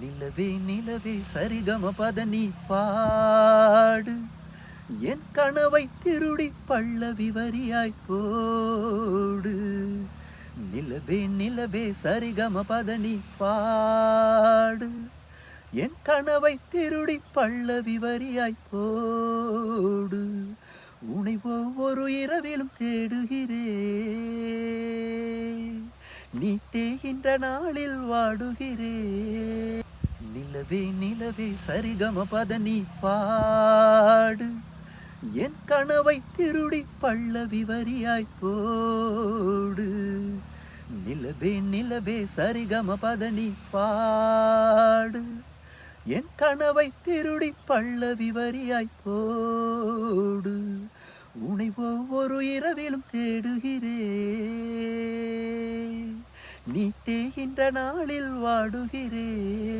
நிலவே நிலவே சரிகம பதனி பாடு என் கனவை திருடி பள்ளவி வரியாய் போடு. நிலவே நிலவே சரிகம பதனி பாடு என் கனவை திருடி பள்ளவி வரியாய் போடு. உனை ஒவ்வொரு இரவிலும் தேடுகிறேன், நீ தேகின்ற நாளில் வாடுகிறேன். நிலவே நிலவே சரிகம பதனி பாடு என் கனவை திருடி பள்ளவி வரியாய் போடு. நிலவே நிலவே சரிகம பதனி பாடு என் கனவை திருடி பள்ளவி வரியாய் போடு. உனை ஒவ்வொரு இரவிலும் தேடுகிறேன், நீ தேகின்ற நாளில் வாடுகிறேன்.